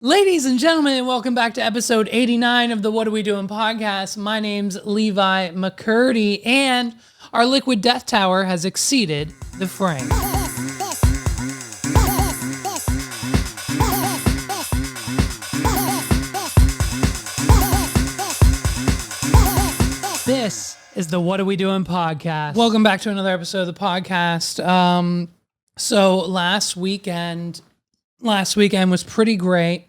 Ladies and gentlemen, welcome back to episode 89 of the What Are We Doing podcast. My name's Levi McCurdy, and our liquid death tower has exceeded the frame. This is the What Are We Doing podcast. Welcome back to another episode of the podcast. So last weekend was pretty great.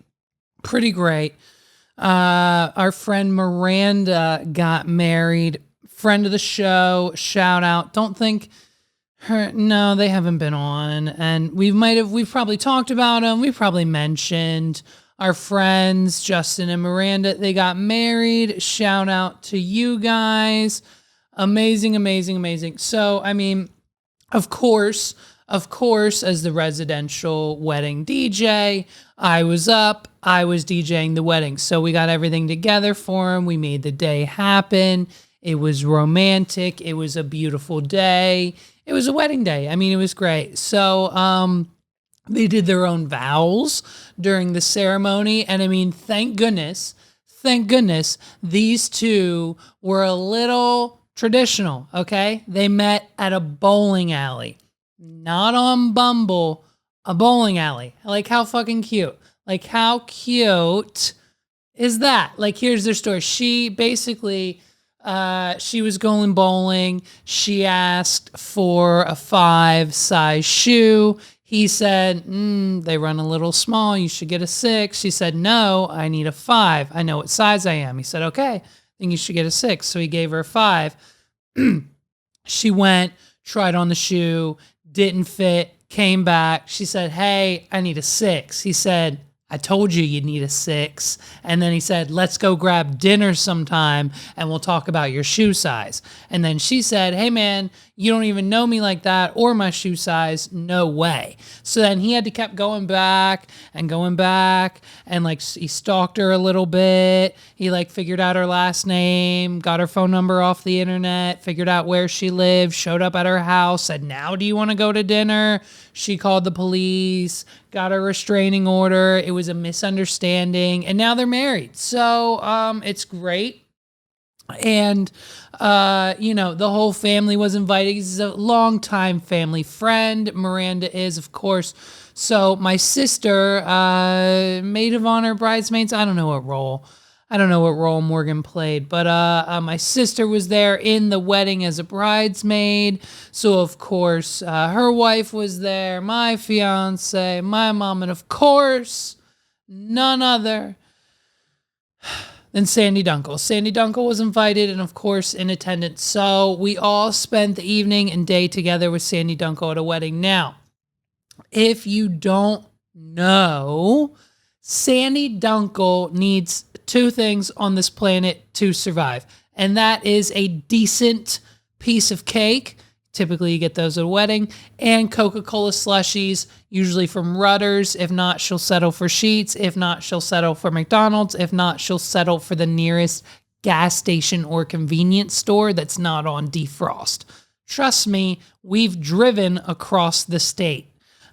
Our friend Miranda got married. Friend of the show, shout out. Don't think no, they haven't been on, and we've probably talked about them. We've probably mentioned our friends Justin and Miranda. They got married. Shout out to you guys. Amazing. So, I mean, of course, as the residential wedding DJ, I was DJing the wedding. So we got everything together for him. We made the day happen. It was romantic. It was a beautiful day. It was a wedding day. I mean, it was great. So, they did their own vows during the ceremony. And I mean, thank goodness, these two were a little traditional, okay? They met at a bowling alley. Not on Bumble, a bowling alley. Like, how fucking cute. Like, how cute is that? Like, here's their story. She basically, she was going bowling. She asked for a 5 size shoe. He said, they run a little small. You should get a 6. She said, no, I need a 5. I know what size I am. He said, okay, then you should get a 6. So he gave her a 5. She went, tried on the shoe, didn't fit, came back. She said, hey, I need a 6. He said, I told you you'd need a 6. And then he said, let's go grab dinner sometime and we'll talk about your shoe size. And then she said, hey man, you don't even know me like that or my shoe size. No way. So then he had to keep going back and like he stalked her a little bit. He like figured out her last name, got her phone number off the internet, figured out where she lived, showed up at her house, said, now do you want to go to dinner? She called the police, got a restraining order. It was a misunderstanding, and now they're married. So it's great. And, the whole family was invited. He's a longtime family friend. Miranda is, of course. So my sister, maid of honor, bridesmaids, I don't know what role Morgan played, but my sister was there in the wedding as a bridesmaid. So, of course, her wife was there, my fiance, my mom, and of course, none other than Sandy Dunkel. Sandy Dunkel was invited and, of course, in attendance. So we all spent the evening and day together with Sandy Dunkel at a wedding. Now, if you don't know, Sandy Dunkel needs 2 things on this planet to survive, and that is a decent piece of cake. Typically, you get those at a wedding, and Coca-Cola slushies, usually from Rutter's. If not, she'll settle for Sheetz. If not, she'll settle for McDonald's. If not, she'll settle for the nearest gas station or convenience store that's not on defrost. Trust me, we've driven across the state.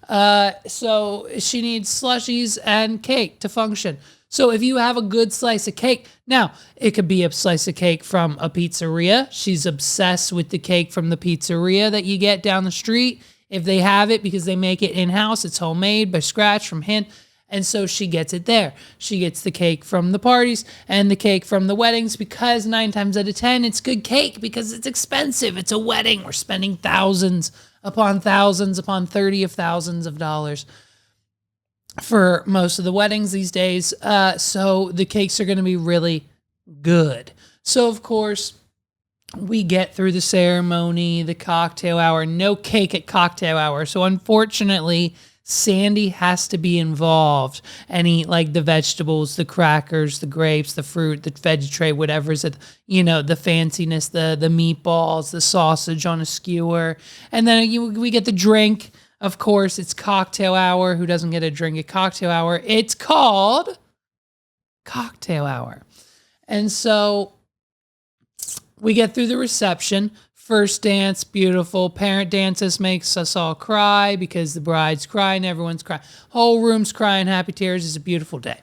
So she needs slushies and cake to function. So if you have a good slice of cake, now it could be a slice of cake from a pizzeria. She's obsessed with the cake from the pizzeria that you get down the street. If they have it because they make it in-house, it's homemade by scratch from hand. And so she gets it there. She gets the cake from the parties and the cake from the weddings because 9 times out of 10, it's good cake because it's expensive. It's a wedding. We're spending thousands upon 30 of thousands of dollars for most of the weddings these days. So the cakes are going to be really good. So, of course, we get through the ceremony, the cocktail hour, no cake at cocktail hour. So, unfortunately, Sandy has to be involved and eat like the vegetables, the crackers, the grapes, the fruit, the veg tray, whatever's it, the fanciness, the meatballs, the sausage on a skewer. And then we get the drink. Of course, it's cocktail hour. Who doesn't get a drink at cocktail hour? It's called cocktail hour. And so we get through the reception. First dance, beautiful. Parent dances makes us all cry because the bride's crying, everyone's crying. Whole room's crying, happy tears. It's a beautiful day.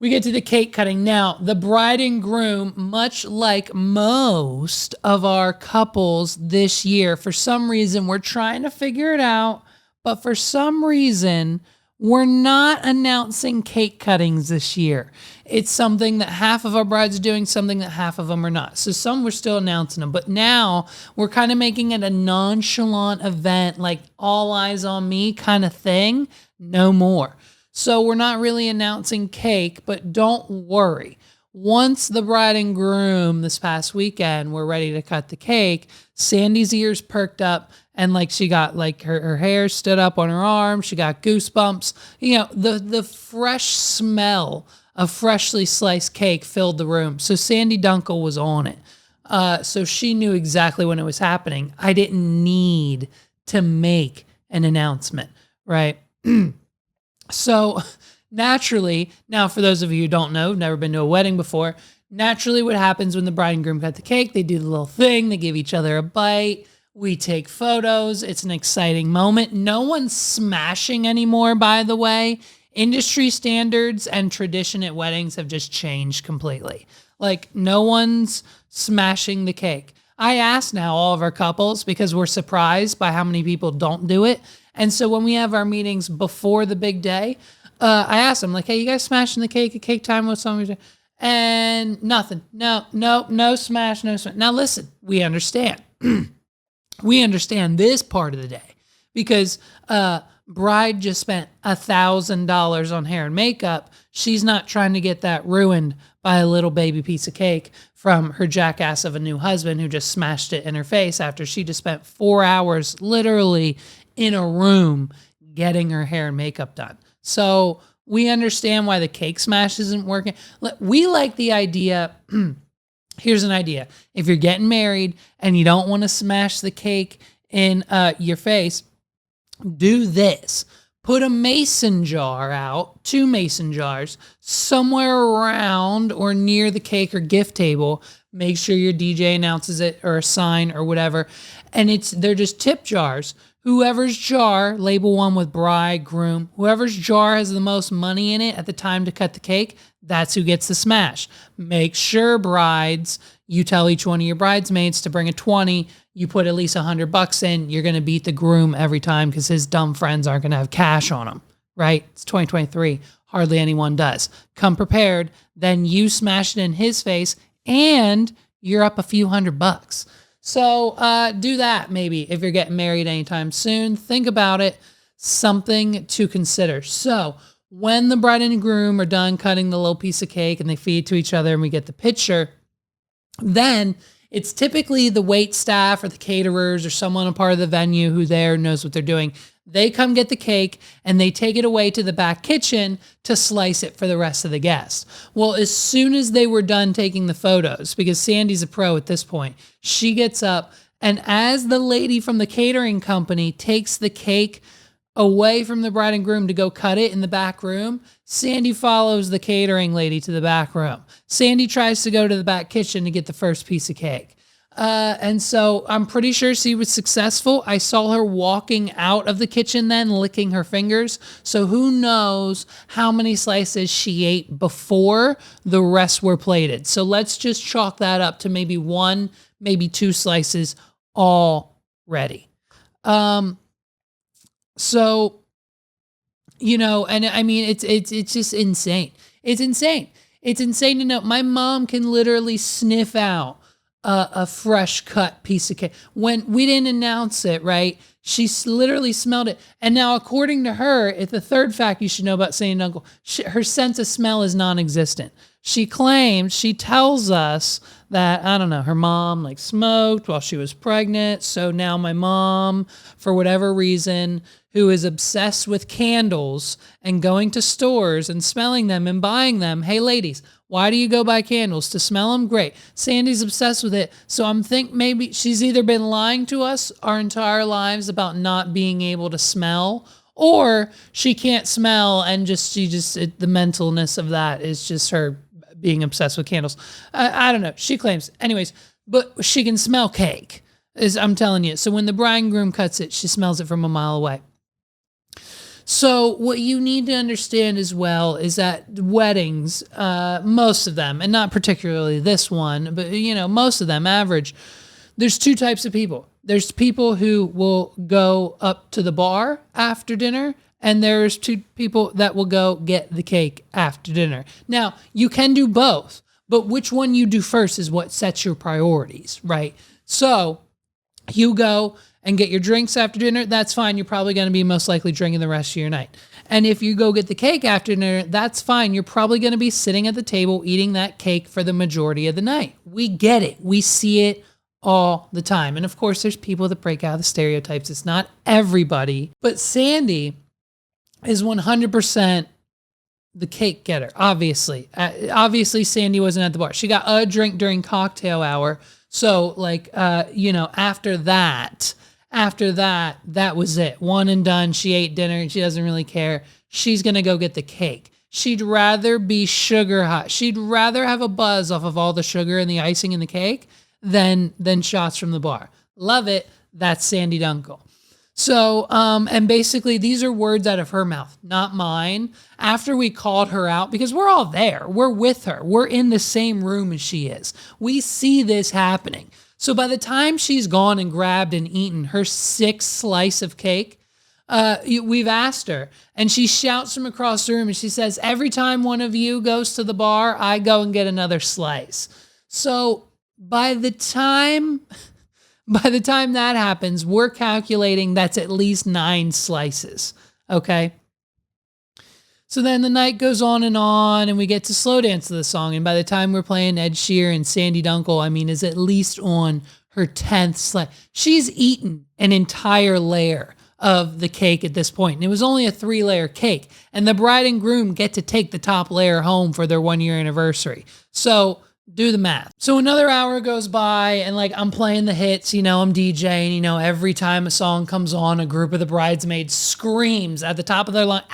We get to the cake cutting. Now, the bride and groom, much like most of our couples this year, for some reason, we're trying to figure it out, but for some reason, we're not announcing cake cuttings this year. It's something that half of our brides are doing, something that half of them are not. So some we're still announcing them, but now we're kind of making it a nonchalant event, like all eyes on me kind of thing. No more. So we're not really announcing cake, but don't worry. Once the bride and groom this past weekend were ready to cut the cake, Sandy's ears perked up and like she got like her hair stood up on her arm. She got goosebumps. You know, the fresh smell of freshly sliced cake filled the room. So Sandy Dunkel was on it. So she knew exactly when it was happening. I didn't need to make an announcement, right? So naturally, now for those of you who don't know, never been to a wedding before, naturally what happens when the bride and groom cut the cake, they do the little thing, they give each other a bite, we take photos, it's an exciting moment. No one's smashing anymore, by the way. Industry standards and tradition at weddings have just changed completely. Like no one's smashing the cake. I asked now all of our couples because we're surprised by how many people don't do it. And so when we have our meetings before the big day, I asked them like, hey, you guys smashing the cake at cake time? What's on? And nothing. No smash, no smash. Now listen, we understand. We understand this part of the day because bride just spent $1,000 on hair and makeup. She's not trying to get that ruined by a little baby piece of cake from her jackass of a new husband who just smashed it in her face after she just spent 4 hours literally in a room getting her hair and makeup done. So we understand why the cake smash isn't working. We like the idea. Here's an idea. If you're getting married and you don't want to smash the cake in your face, do this. Put a mason jar out, 2 mason jars, somewhere around or near the cake or gift table. Make sure your DJ announces it or a sign or whatever. And they're just tip jars. Whoever's jar, label one with bride, groom, whoever's jar has the most money in it at the time to cut the cake, that's who gets the smash. Make sure, brides, you tell each one of your bridesmaids to bring a 20. You put at least $100 in. You're going to beat the groom every time because his dumb friends aren't going to have cash on him, right? It's 2023. Hardly anyone does. Come prepared. Then you smash it in his face and you're up a few $100. So do that maybe if you're getting married anytime soon. Think about it. Something to consider. So when the bride and groom are done cutting the little piece of cake and they feed to each other and we get the picture, then it's typically the wait staff or the caterers or someone a part of the venue who there knows what they're doing. They come get the cake and they take it away to the back kitchen to slice it for the rest of the guests. Well, as soon as they were done taking the photos, because Sandy's a pro at this point, she gets up and as the lady from the catering company takes the cake away from the bride and groom to go cut it in the back room, Sandy follows the catering lady to the back room. Sandy tries to go to the back kitchen to get the first piece of cake. And so I'm pretty sure she was successful. I saw her walking out of the kitchen then, licking her fingers. So who knows how many slices she ate before the rest were plated. So let's just chalk that up to maybe 1, maybe 2 slices already. So, you know, and I mean, it's just insane. It's insane. It's insane to know. My mom can literally sniff out a fresh cut piece of cake. When we didn't announce it, right? She literally smelled it. And now, according to her, it's the third fact you should know about Sandy Dunkel. Her sense of smell is non-existent. She claims, she tells us that, I don't know, her mom like smoked while she was pregnant. So now my mom, for whatever reason, who is obsessed with candles and going to stores and smelling them and buying them. Hey, ladies, why do you go buy candles? To smell them? Great. Sandy's obsessed with it. So I'm think maybe she's either been lying to us our entire lives about not being able to smell, or she can't smell and the mentalness of that is just her being obsessed with candles. I don't know. She claims. Anyways, but she can smell cake. I'm telling you. So when the bride and groom cuts it, she smells it from a mile away. So what you need to understand as well is that weddings, most of them, and not particularly this one, but most of them average, there's two types of people. There's people who will go up to the bar after dinner, and there's two people that will go get the cake after dinner. Now, you can do both, but which one you do first is what sets your priorities, right? So you go and get your drinks after dinner, that's fine. You're probably going to be most likely drinking the rest of your night. And if you go get the cake after dinner, that's fine. You're probably going to be sitting at the table eating that cake for the majority of the night. We get it. We see it all the time. And of course, there's people that break out of the stereotypes. It's not everybody. But Sandy is 100% the cake getter, obviously. Obviously, Sandy wasn't at the bar. She got a drink during cocktail hour. So, after that, that was it. One and done. She ate dinner and she doesn't really care. She's going to go get the cake. She'd rather be sugar high. She'd rather have a buzz off of all the sugar and the icing in the cake than shots from the bar. Love it. That's Sandy Dunkel. So, and basically these are words out of her mouth, not mine. After we called her out, because we're all there, we're with her, we're in the same room as she is. We see this happening. So by the time she's gone and grabbed and eaten her 6th slice of cake, we've asked her, and she shouts from across the room and she says, every time one of you goes to the bar, I go and get another slice. So by the time that happens, we're calculating that's at least 9 slices. Okay. So then the night goes on, and we get to slow dance to the song. And by the time we're playing Ed Sheeran, Sandy Dunkel, is at least on her 10th slice. She's eaten an entire layer of the cake at this point. And it was only a 3-layer cake. And the bride and groom get to take the top layer home for their 1-year anniversary. So do the math. So another hour goes by, and I'm playing the hits, I'm DJing, every time a song comes on, a group of the bridesmaids screams at the top of their lungs,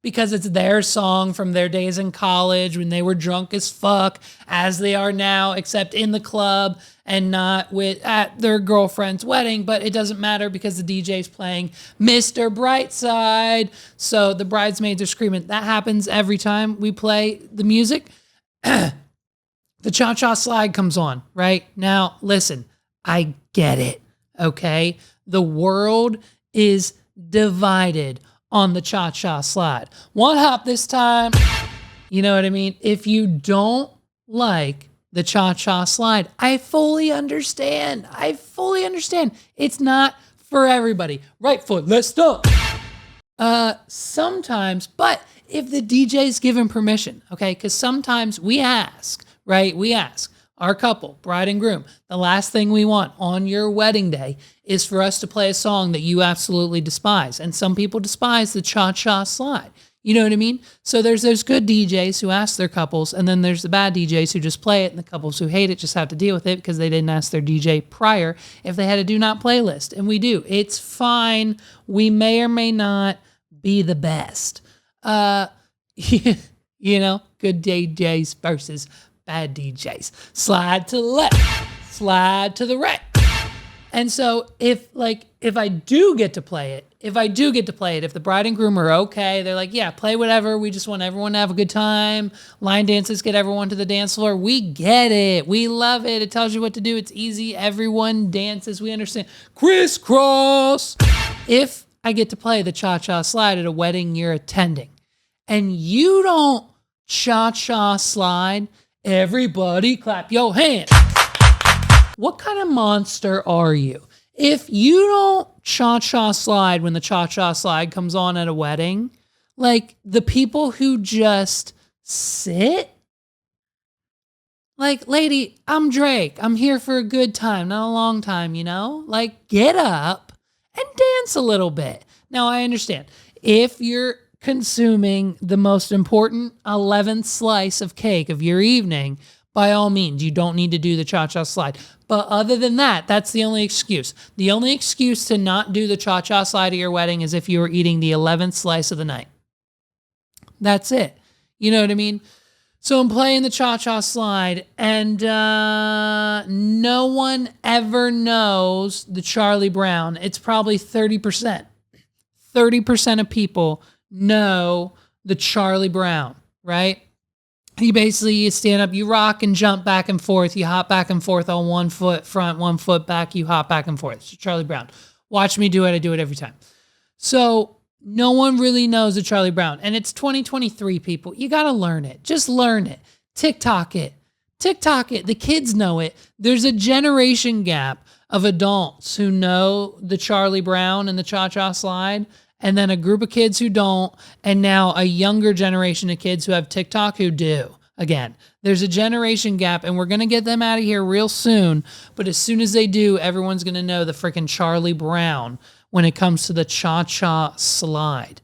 because it's their song from their days in college when they were drunk as fuck, as they are now, except in the club and not at their girlfriend's wedding. But it doesn't matter because the DJ's playing Mr. Brightside. So the bridesmaids are screaming. That happens every time we play the music. The cha-cha slide comes on, right? Now, listen, I get it, okay? The world is divided on the cha-cha slide. One hop this time. You know what I mean? If you don't like the cha-cha slide, I fully understand. It's not for everybody. Right foot, let's stop. Sometimes, but if the DJ's given permission, okay? Because sometimes we ask, right? We ask our couple, bride and groom, the last thing we want on your wedding day is for us to play a song that you absolutely despise. And some people despise the cha-cha slide. You know what I mean? So there's those good DJs who ask their couples, and then there's the bad DJs who just play it, and the couples who hate it just have to deal with it because they didn't ask their DJ prior if they had a do not play list. And we do. It's fine. We may or may not be the best. Good DJs versus bad DJs. Slide to the left, slide to the right. And so if I do get to play it, if the bride and groom are okay, they're like, yeah, play whatever. We just want everyone to have a good time. Line dances, get everyone to the dance floor. We get it. We love it. It tells you what to do. It's easy. Everyone dances. We understand. Crisscross. If I get to play the cha-cha slide at a wedding you're attending and you don't cha-cha slide, everybody clap your hands. What kind of monster are you? If you don't cha-cha slide when the cha-cha slide comes on at a wedding, the people who just sit, lady, I'm Drake. I'm here for a good time, not a long time, get up and dance a little bit. Now, I understand. If you're consuming the most important 11th slice of cake of your evening, by all means, you don't need to do the cha-cha slide. But other than that, that's the only excuse. The only excuse to not do the cha-cha slide at your wedding is if you were eating the 11th slice of the night. That's it. You know what I mean? So I'm playing the cha-cha slide, and no one ever knows the Charlie Brown. It's probably 30%. 30% of people know the Charlie Brown, right? You stand up, you rock and jump back and forth. You hop back and forth on one foot front, one foot back. You hop back and forth. It's Charlie Brown. Watch me do it. I do it every time. So no one really knows the Charlie Brown. And it's 2023, people. You got to learn it. Just learn it. TikTok it. TikTok it. The kids know it. There's a generation gap of adults who know the Charlie Brown and the cha-cha slide, and then a group of kids who don't, and now a younger generation of kids who have TikTok who do. Again, there's a generation gap, and we're going to get them out of here real soon. But as soon as they do, everyone's going to know the freaking Charlie Brown when it comes to the cha-cha slide.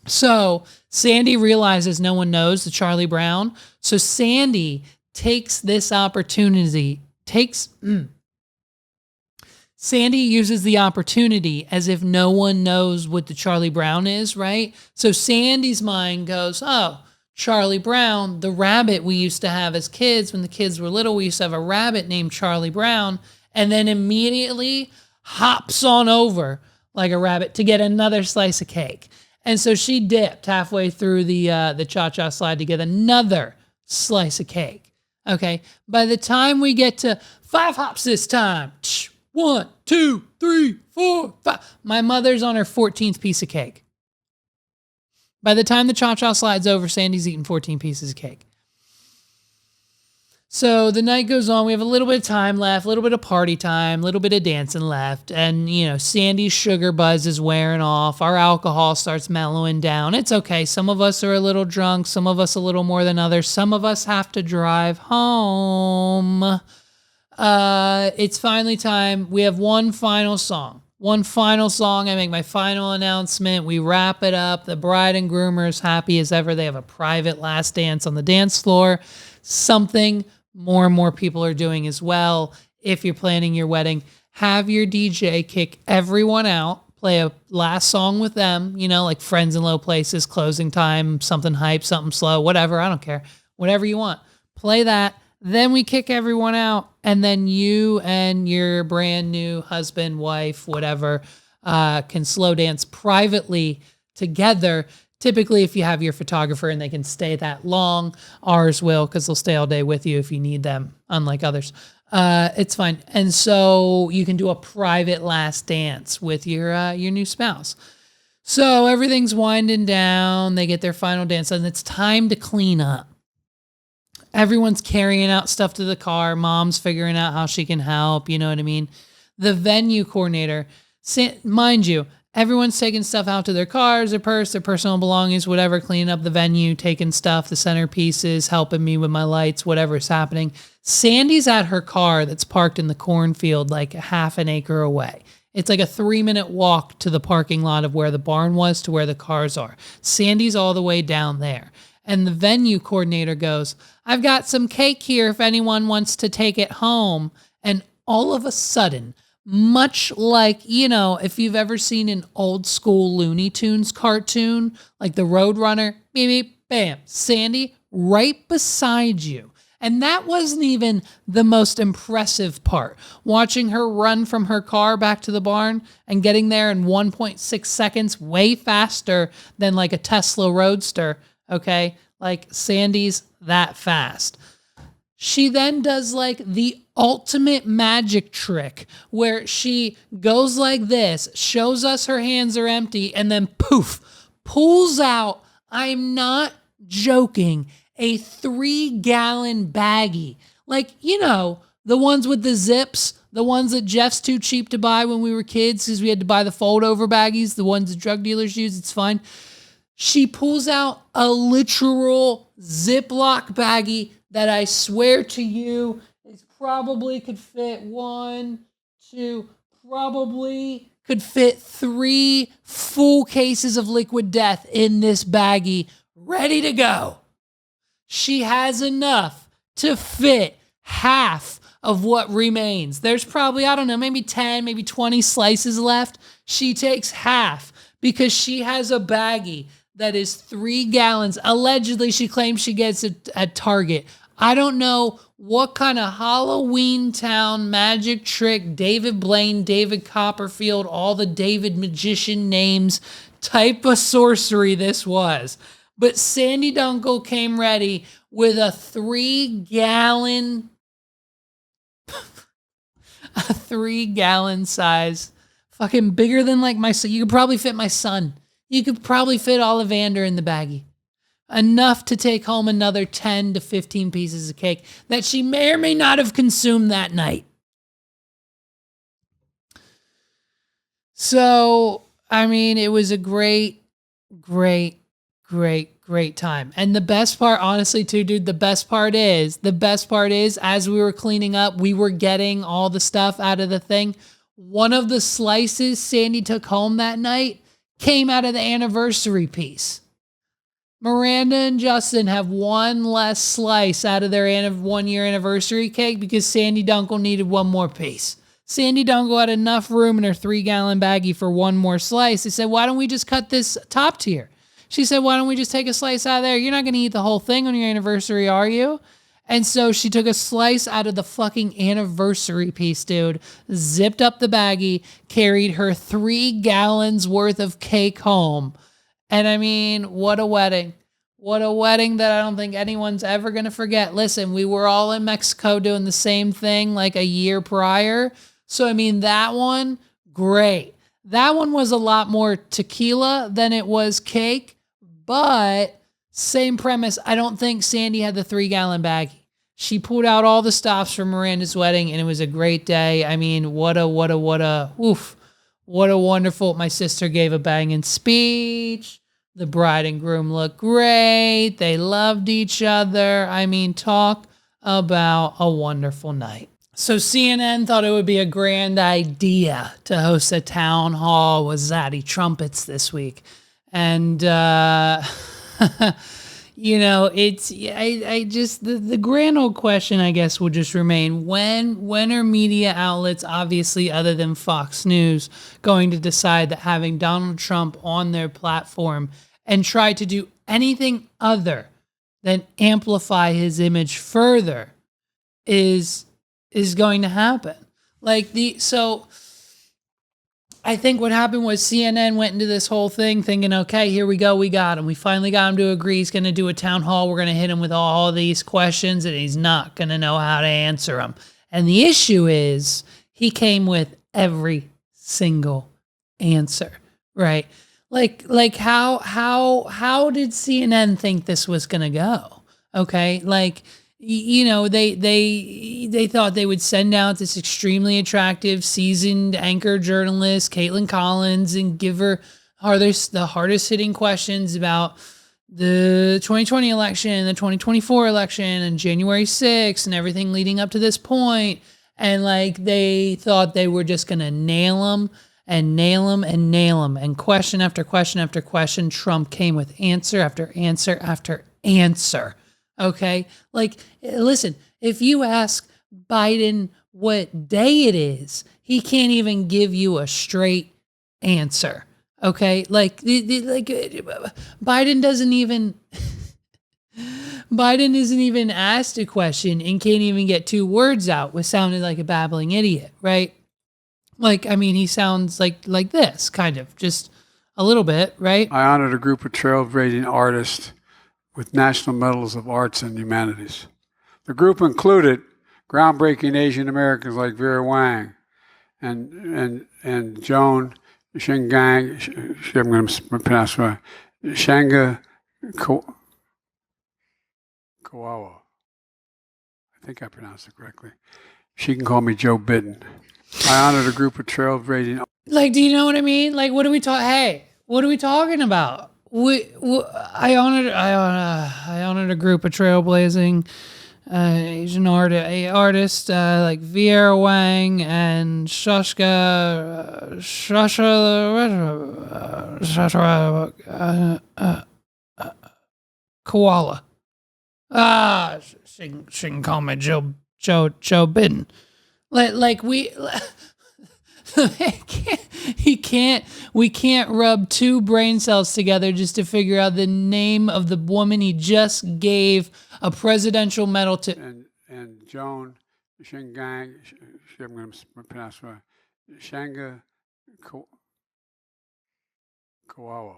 So Sandy realizes no one knows the Charlie Brown. So Sandy takes this opportunity, Sandy uses the opportunity as if no one knows what the Charlie Brown is, right? So Sandy's mind goes, oh, Charlie Brown, the rabbit we used to have as kids. When the kids were little, we used to have a rabbit named Charlie Brown, and then immediately hops on over like a rabbit to get another slice of cake. And so she dipped halfway through the cha-cha slide to get another slice of cake. Okay. By the time we get to 5 hops this time, 1, 2, 3, 4, 5. My mother's on her 14th piece of cake. By the time the cha-cha slide's over, Sandy's eating 14 pieces of cake. So the night goes on. We have a little bit of time left, a little bit of party time, a little bit of dancing left. And, Sandy's sugar buzz is wearing off. Our alcohol starts mellowing down. It's okay. Some of us are a little drunk. Some of us a little more than others. Some of us have to drive home. It's finally time. We have one final song. I make my final announcement. We wrap it up. The bride and groom are as happy as ever. They have a private last dance on the dance floor. Something more and more people are doing as well. If you're planning your wedding, have your DJ kick everyone out, play a last song with them, like Friends in Low Places, Closing Time, something hype, something slow, whatever. I don't care. Whatever you want. Play that. Then we kick everyone out, and then you and your brand new husband, wife, whatever, can slow dance privately together. Typically, if you have your photographer and they can stay that long, ours will, because they'll stay all day with you if you need them, unlike others. It's fine. And so you can do a private last dance with your new spouse. So everything's winding down. They get their final dance, and it's time to clean up. Everyone's carrying out stuff to the car. Mom's figuring out how she can help. You know what I mean? The venue coordinator, mind you, everyone's taking stuff out to their cars, their purse, their personal belongings, whatever, cleaning up the venue, taking stuff, the centerpieces, helping me with my lights, whatever's happening. Sandy's at her car that's parked in the cornfield like a half an acre away. It's like a 3-minute walk to the parking lot of where the barn was to where the cars are. Sandy's all the way down there. And the venue coordinator goes, I've got some cake here if anyone wants to take it home. And all of a sudden, much like, if you've ever seen an old school Looney Tunes cartoon, like the Roadrunner, beep, beep, bam, Sandy right beside you. And that wasn't even the most impressive part. Watching her run from her car back to the barn and getting there in 1.6 seconds, way faster than like a Tesla Roadster. Okay, like Sandy's that fast. She then does like the ultimate magic trick where she goes like this, shows us her hands are empty, and then poof, pulls out, I'm not joking, a 3-gallon baggie. Like, the ones with the zips, the ones that Jeff's too cheap to buy when we were kids because we had to buy the fold-over baggies, the ones that drug dealers use, it's fine. She pulls out a literal Ziploc baggie that I swear to you is probably could fit 3 full cases of liquid death in this baggie, ready to go. She has enough to fit half of what remains. There's probably, maybe 10, maybe 20 slices left. She takes half because she has a baggie that is 3 gallons. Allegedly, she claims she gets it at Target. I don't know what kind of Halloween Town magic trick, David Blaine, David Copperfield, all the David magician names type of sorcery this was. But Sandy Dunkel came ready with a 3-gallon size, fucking bigger than like my son. You could probably fit my son. You could probably fit Ollivander in the baggie. Enough to take home another 10 to 15 pieces of cake that she may or may not have consumed that night. So, I mean, it was a great time. And the best part, honestly, too, dude, the best part is, as we were cleaning up, we were getting all the stuff out of the thing. One of the slices Sandy took home that night came out of the anniversary piece. Miranda and Justin have one less slice out of their 1-year anniversary cake because Sandy Dunkel needed one more piece. Sandy Dunkel had enough room in her 3-gallon baggie for one more slice. They said, why don't we just cut this top tier? She said, why don't we just take a slice out of there? You're not going to eat the whole thing on your anniversary, are you? And so she took a slice out of the fucking anniversary piece, dude, zipped up the baggie, carried her 3 gallons worth of cake home. And I mean, what a wedding. What a wedding that I don't think anyone's ever going to forget. Listen, we were all in Mexico doing the same thing like a year prior. So, I mean, that one, great. That one was a lot more tequila than it was cake, but same premise. I don't think Sandy had the 3-gallon baggie. She pulled out all the stops for Miranda's wedding, and it was a great day. I mean, what a wonderful, my sister gave a banging speech. The bride and groom looked great. They loved each other. I mean, talk about a wonderful night. So CNN thought it would be a grand idea to host a town hall with Zaddy trumpets this week. And, you know, it's, I just, the grand old question, I guess, will just remain, when are media outlets, obviously other than Fox News, going to decide that having Donald Trump on their platform and try to do anything other than amplify his image further is going to happen? So I think what happened was CNN went into this whole thing thinking, okay, here we go. We got him. We finally got him to agree. He's going to do a town hall. We're going to hit him with all these questions and he's not going to know how to answer them. And the issue is he came with every single answer, right? Like how did CNN think this was going to go? Okay. Like, you know, they thought they would send out this extremely attractive, seasoned anchor journalist, Caitlin Collins, and give her the hardest hitting questions about the 2020 election, the 2024 election, and January 6th, and everything leading up to this point. And like, they thought they were just going to nail them. And question after question after question, Trump came with answer after answer after answer. Okay. Like, listen, if you ask Biden what day it is, he can't even give you a straight answer. Okay. Like Biden isn't even asked a question and can't even get 2 words out with sounding like a babbling idiot. Right. Like, I mean, he sounds like this kind of just a little bit. Right. I honored a group of trailblazing artists with National Medals of Arts and Humanities. The group included groundbreaking Asian Americans like Vera Wang and Joan Shingang. I'm going to pronounce it right. Shanga Kawawa. I think I pronounced it correctly. She can call me Joe Biden. I honored a group of trailblazing. Like, do you know what I mean? Like, what are we talking? Hey, what are we talking about? I honored a group of trailblazing Asian artists like Vera Wang and Shashka Koala. She can call me Joe Biden. Like we. We can't rub two brain cells together just to figure out the name of the woman he just gave a presidential medal to. And Joan Shingang, I'm going to pronounce it right, Shanga Kawawa.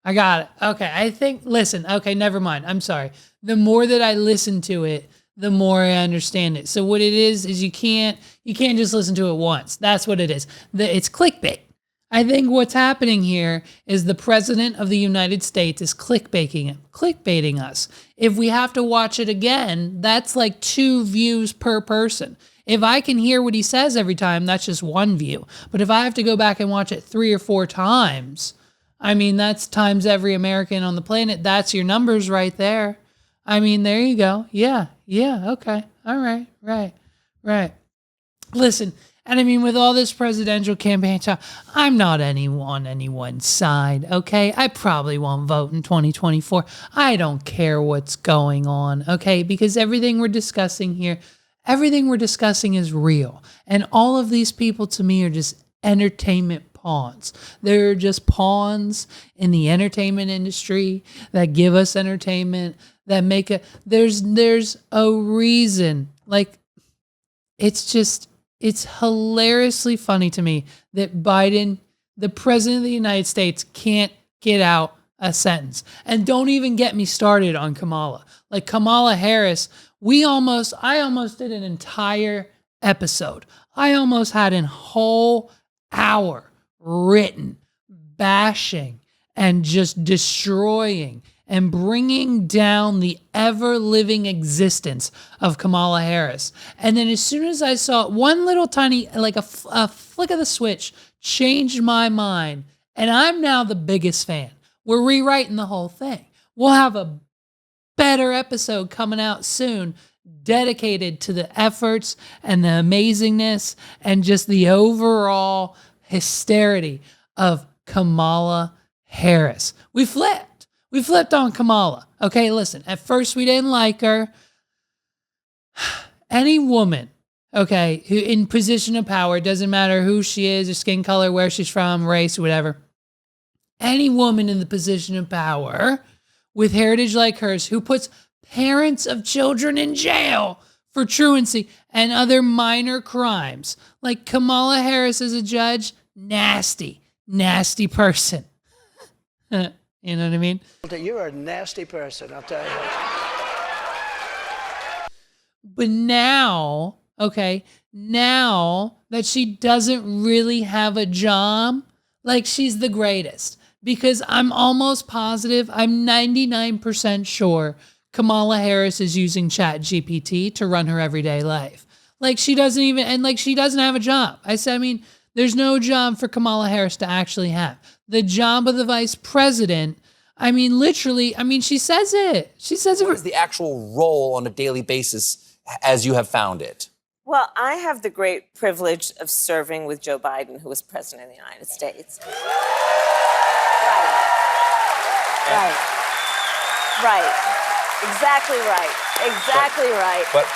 I got it. Okay, listen, okay, never mind. I'm sorry. The more that I listen to it, the more I understand it. So what it is you can't just listen to it once. That's what it is. It's clickbait. I think what's happening here is the president of the United States is clickbaiting us. If we have to watch it again, that's like 2 views per person. If I can hear what he says every time, that's just 1 view. But if I have to go back and watch it 3 or 4 times, I mean, that's times every American on the planet. That's your numbers right there. I mean, there you go. Yeah, okay. All right, right. Listen, and I mean, with all this presidential campaign talk, I'm not on anyone's side, okay? I probably won't vote in 2024. I don't care what's going on, okay? Because everything we're discussing here, everything we're discussing is real. And all of these people to me are just entertainment pawns. They're just pawns in the entertainment industry that give us entertainment, that make it. There's a reason. Like, it's hilariously funny to me that Biden, the president of the United States, can't get out a sentence. And don't even get me started on Kamala. Like Kamala Harris, I almost did an entire episode. I almost had a whole hour written bashing and just destroying and bringing down the ever-living existence of Kamala Harris. And then as soon as I saw one little tiny, like a flick of the switch, changed my mind, and I'm now the biggest fan. We're rewriting the whole thing. We'll have a better episode coming out soon, dedicated to the efforts and the amazingness and just the overall hysterity of Kamala Harris. We flipped on Kamala. Okay, listen, at first we didn't like her. Any woman, okay, who in position of power, doesn't matter who she is, her skin color, where she's from, race, whatever. Any woman in the position of power with heritage like hers who puts parents of children in jail for truancy and other minor crimes, like Kamala Harris as a judge, nasty person. You know what I mean? You're a nasty person, I'll tell you. But now that she doesn't really have a job, like she's the greatest. Because I'm almost positive, I'm 99% sure Kamala Harris is using ChatGPT to run her everyday life. Like she doesn't have a job. There's no job for Kamala Harris to actually have. The job of the vice president, literally, she says it. What is the actual role on a daily basis as you have found it? Well, I have the great privilege of serving with Joe Biden, who was president of the United States. Right. Exactly right. But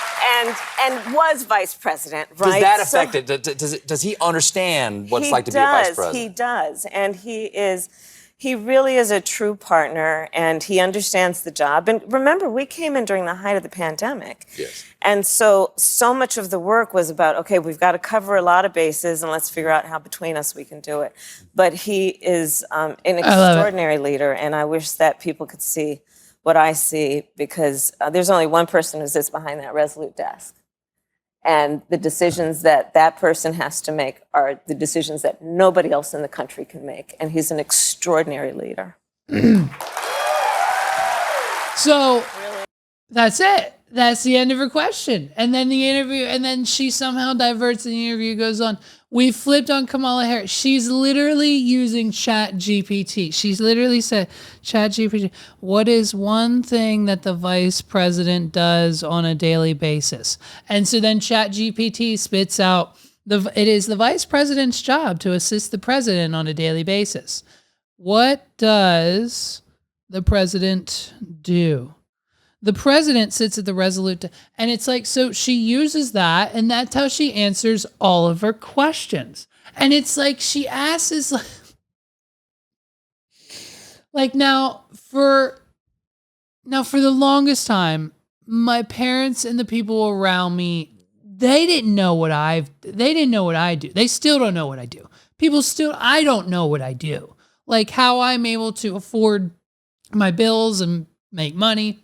and was vice president, right? Does that affect it? Does he understand what it's like to be a vice president? He does. And he really is a true partner, and he understands the job. And remember, we came in during the height of the pandemic. Yes. And so much of the work was about, okay, we've got to cover a lot of bases, and let's figure out how between us we can do it. But he is an extraordinary leader, and I wish that people could see what I see, because there's only one person who sits behind that resolute desk. And the decisions that person has to make are the decisions that nobody else in the country can make. And he's an extraordinary leader. So that's it. That's the end of her question. And then she somehow diverts and the interview goes on. We flipped on Kamala Harris. She's literally using ChatGPT. She's literally said, ChatGPT, what is one thing that the vice president does on a daily basis? And so then ChatGPT spits out, it is the vice president's job to assist the president on a daily basis. What does the president do? The president sits at the resolute, and it's like, so she uses that, and that's how she answers all of her questions. And it's like, she asks, like now for the longest time, my parents and the people around me, they didn't know what I do. They still don't know what I do. I don't know what I do. Like how I'm able to afford my bills and make money.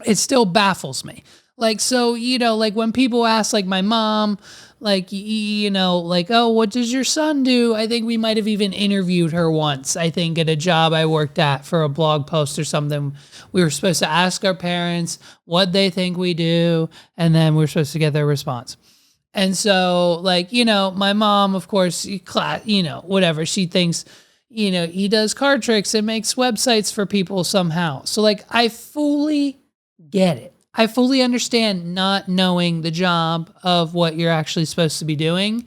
It still baffles me. Like, so, like when people ask like my mom, like, like, oh, what does your son do? I think we might have even interviewed her once, I think at a job I worked at for a blog post or something. We were supposed to ask our parents what they think we do. And then we're supposed to get their response. And so like, my mom, of course, whatever, she thinks, he does card tricks and makes websites for people somehow. So like, I fully get it. I fully understand not knowing the job of what you're actually supposed to be doing.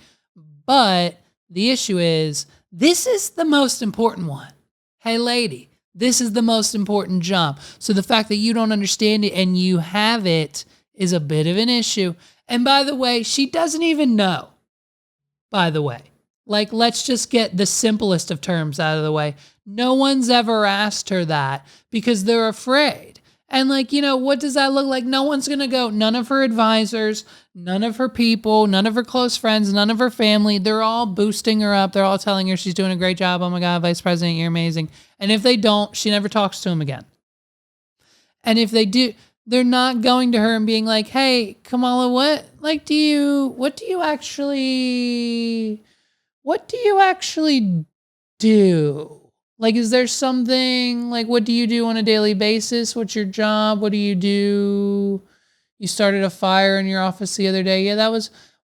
But the issue is, this is the most important one. Hey, lady, this is the most important job. So the fact that you don't understand it and you have it is a bit of an issue. And by the way, she doesn't even know. By the way, like, let's just get the simplest of terms out of the way. No one's ever asked her that because they're afraid. And like, what does that look like? No one's going to go. None of her advisors, none of her people, none of her close friends, none of her family. They're all boosting her up. They're all telling her she's doing a great job. Oh my God, Vice President, you're amazing. And if they don't, she never talks to him again. And if they do, they're not going to her and being like, hey, Kamala, what do you actually do? Like, is there something, like, what do you do on a daily basis? What's your job? What do you do? You started a fire in your office the other day. Yeah,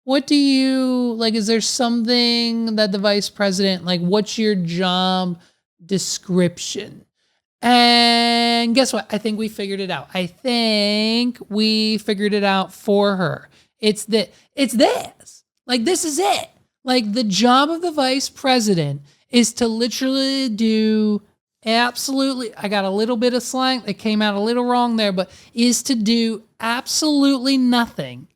what do you, like, is there something that the vice president, like, what's your job description? And guess what? I think we figured it out. I think we figured it out for her. It's this. Like, this is it. Like, the job of the vice president is to literally do absolutely, I got a little bit of slang that came out a little wrong there, but is to do absolutely nothing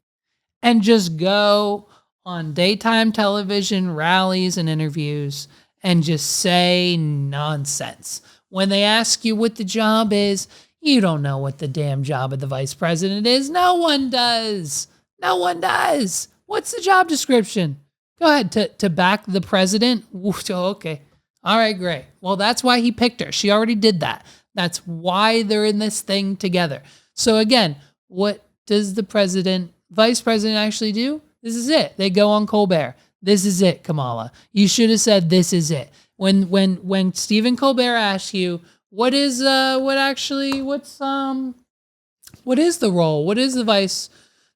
and just go on daytime television, rallies, and interviews and just say nonsense. When they ask you what the job is, you don't know what the damn job of the vice president is. No one does. No one does. What's the job description? Go ahead, to back the president? Okay. All right, great. Well, that's why he picked her. She already did that. That's why they're in this thing together. So again, what does the vice president actually do? This is it. They go on Colbert. This is it, Kamala. You should have said this is it. When Stephen Colbert asks you, what is the role? What is the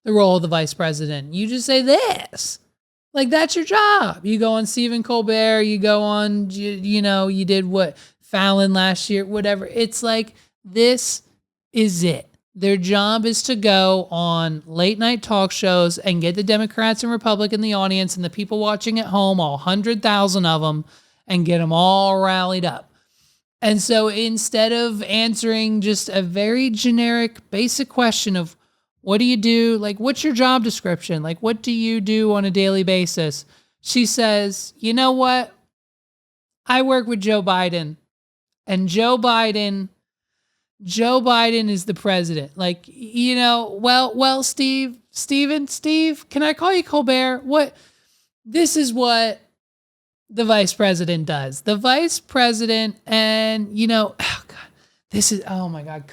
role of the vice president? You just say this. Like, that's your job. You go on Stephen Colbert, you go on, you did what, Fallon last year, whatever. It's like, this is it. Their job is to go on late night talk shows and get the Democrats and Republicans in the audience and the people watching at home, all 100,000 of them, and get them all rallied up. And so instead of answering just a very generic, basic question of, what do you do? Like, what's your job description? Like, what do you do on a daily basis? She says, you know what? I work with Joe Biden, and Joe Biden is the president. Like, Steve, can I call you Colbert? This is what the vice president does. The vice president, and oh my God,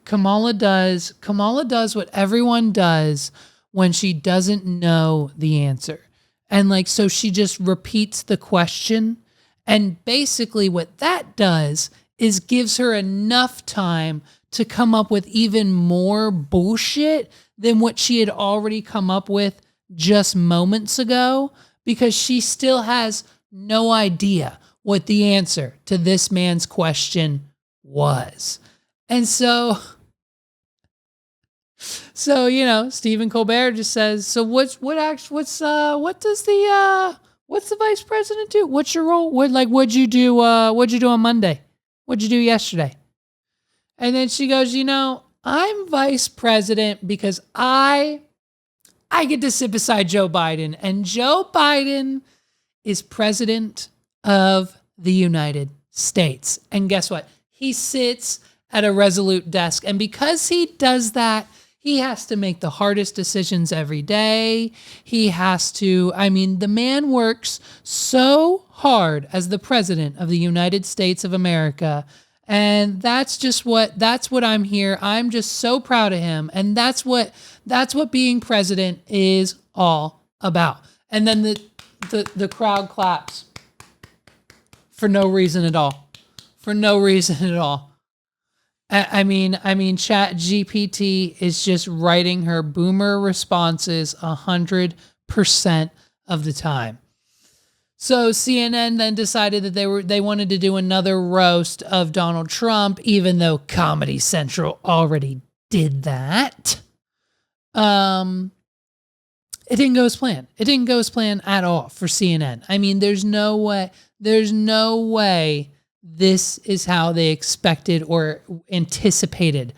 Kamala does what everyone does when she doesn't know the answer. And like, so she just repeats the question. And basically what that does is gives her enough time to come up with even more bullshit than what she had already come up with just moments ago, because she still has no idea what the answer to this man's question was. And so Stephen Colbert just says, so what's the vice president do? What's your role? What'd you do on Monday? What'd you do yesterday? And then she goes, I'm vice president because I get to sit beside Joe Biden. And Joe Biden is president of the United States. And guess what? He sits at a resolute desk. And because he does that, he has to make the hardest decisions every day. He has to, the man works so hard as the president of the United States of America. And that's what I'm here. I'm just so proud of him. And that's what being president is all about. And then the crowd claps for no reason at all. For no reason at all. Chat GPT is just writing her boomer responses 100% of the time. So CNN then decided that they wanted to do another roast of Donald Trump, even though Comedy Central already did that. It didn't go as planned. It didn't go as planned at all for CNN. There's no way this is how they expected or anticipated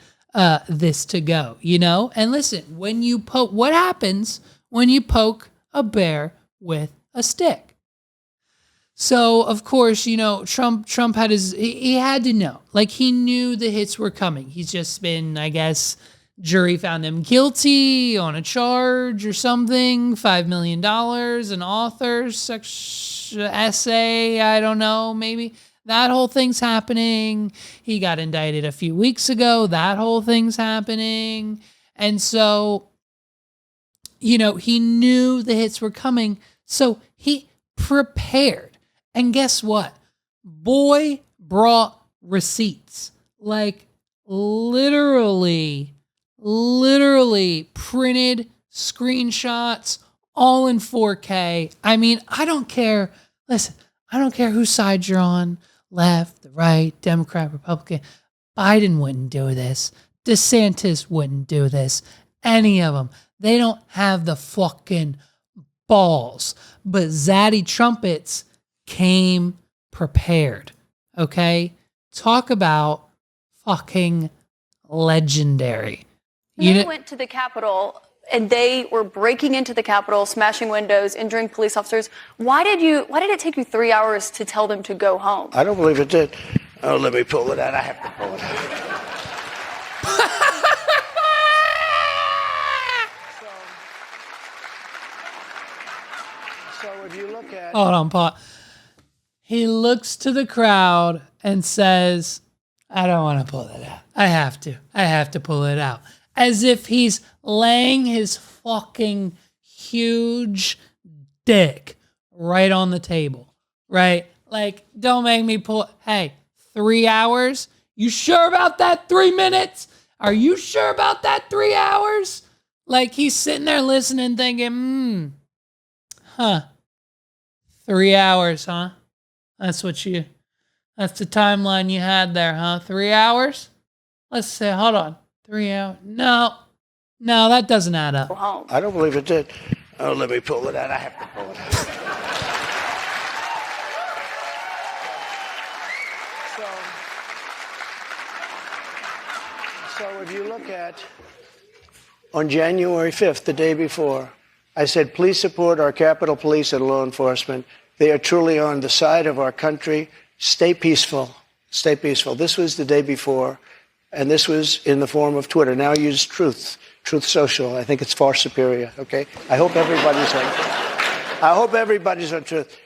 this to go, And listen, what happens when you poke a bear with a stick? So, of course, Trump had he had to know. He knew the hits were coming. He's just been, I guess, jury found him guilty on a charge or something, $5 million, an author's essay, I don't know, maybe. That whole thing's happening. He got indicted a few weeks ago. That whole thing's happening. And so, he knew the hits were coming. So he prepared. And guess what? Boy brought receipts. Literally printed screenshots, all in 4K. I don't care. Listen, I don't care whose side you're on. Left, the right, Democrat, Republican. Biden wouldn't do this. DeSantis wouldn't do this. Any of them. They don't have the fucking balls. But Zaddy Trumpets came prepared. Okay? Talk about fucking legendary. They went to the Capitol and they were breaking into the Capitol, smashing windows, injuring police officers. Why did it take you 3 hours to tell them to go home? I don't believe it did. Oh, let me pull it out. I have to pull it out. So if you look at... Hold on, Paul. He looks to the crowd and says, I don't want to pull it out. I have to pull it out. As if he's laying his fucking huge dick right on the table, right? Don't make me pull. Hey, 3 hours? You sure about that 3 minutes? Are you sure about that 3 hours? He's sitting there listening, thinking, 3 hours, huh? That's the timeline you had there, huh? 3 hours? Let's say, hold on. 3 hours? No, that doesn't add up. I don't believe it did. Oh, let me pull it out. I have to pull it out. So if you look at, on January 5th, the day before, I said, please support our Capitol Police and law enforcement. They are truly on the side of our country. Stay peaceful. Stay peaceful. This was the day before. And this was in the form of Twitter. Now use Truth Social. I think it's far superior. Okay. I hope everybody's on Truth.